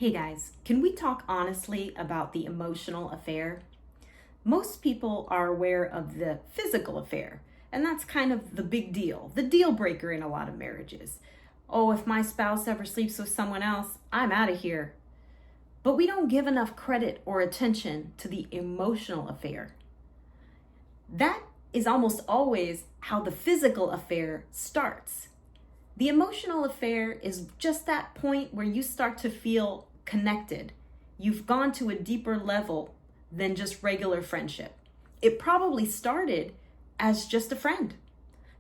Hey guys, can we talk honestly about the emotional affair? Most people are aware of the physical affair, and that's kind of the big deal, the deal breaker in a lot of marriages. Oh, if my spouse ever sleeps with someone else, I'm out of here. But we don't give enough credit or attention to the emotional affair. That is almost always how the physical affair starts. The emotional affair is just that point where you start to feel connected. You've gone to a deeper level than just regular friendship. It probably started as just a friend,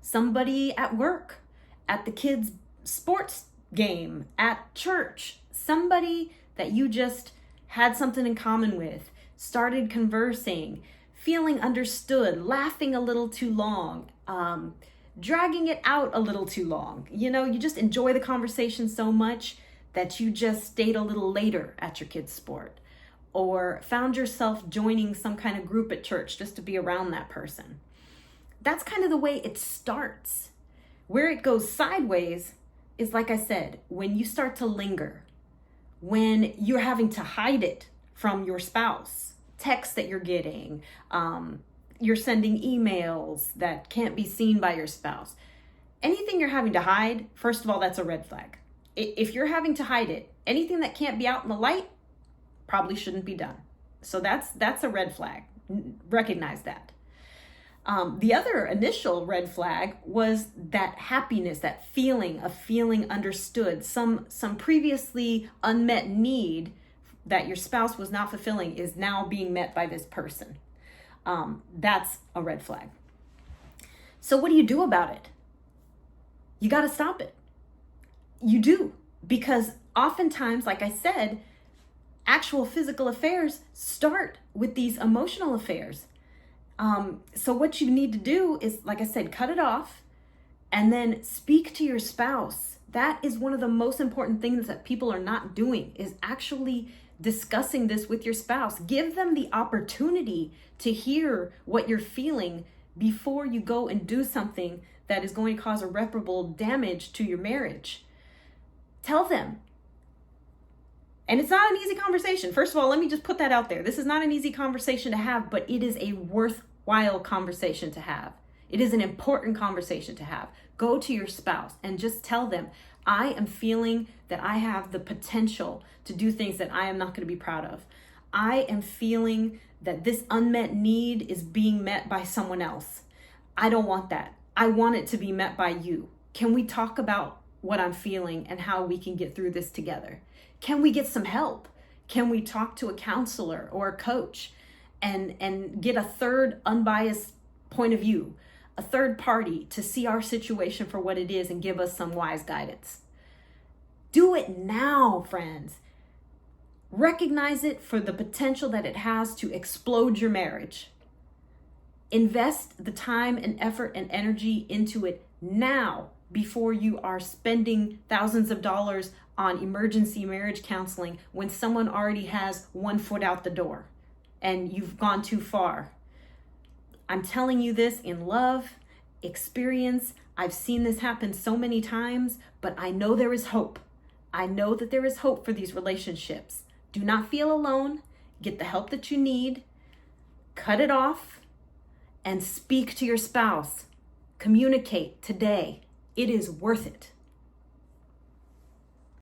somebody at work, at the kids' sports game, at church, somebody that you just had something in common with, started conversing, feeling understood, laughing a little too long, dragging it out a little too long. You just enjoy the conversation so much that you just stayed a little later at your kid's sport, or found yourself joining some kind of group at church just to be around that person. That's kind of the way it starts. Where it goes sideways is, like I said, when you start to linger, when you're having to hide it from your spouse, texts that you're getting, you're sending emails that can't be seen by your spouse. Anything you're having to hide, first of all, that's a red flag. If you're having to hide it, anything that can't be out in the light probably shouldn't be done. So that's a red flag. Recognize that. The other initial red flag was that happiness, that feeling of feeling understood, some previously unmet need that your spouse was not fulfilling is now being met by this person. That's a red flag. So what do you do about it? You got to stop it. You do, because oftentimes, like I said, actual physical affairs start with these emotional affairs. So what you need to do is, like I said, cut it off and then speak to your spouse. That is one of the most important things that people are not doing, is actually discussing this with your spouse. Give them the opportunity to hear what you're feeling before you go and do something that is going to cause irreparable damage to your marriage. Tell them. And it's not an easy conversation. First of all, let me just put that out there. This is not an easy conversation to have, but it is a worthwhile conversation to have. It is an important conversation to have. Go to your spouse and just tell them, I am feeling that I have the potential to do things that I am not going to be proud of. I am feeling that this unmet need is being met by someone else. I don't want that. I want it to be met by you. Can we talk about what I'm feeling and how we can get through this together? Can we get some help? Can we talk to a counselor or a coach and get a third unbiased point of view, a third party to see our situation for what it is and give us some wise guidance? Do it now, friends. Recognize it for the potential that it has to explode your marriage. Invest the time and effort and energy into it now, before you are spending thousands of dollars on emergency marriage counseling when someone already has one foot out the door and you've gone too far. I'm telling you this in love, experience. I've seen this happen so many times, but I know there is hope. I know that there is hope for these relationships. Do not feel alone. Get the help that you need. Cut it off and speak to your spouse. Communicate today. It is worth it.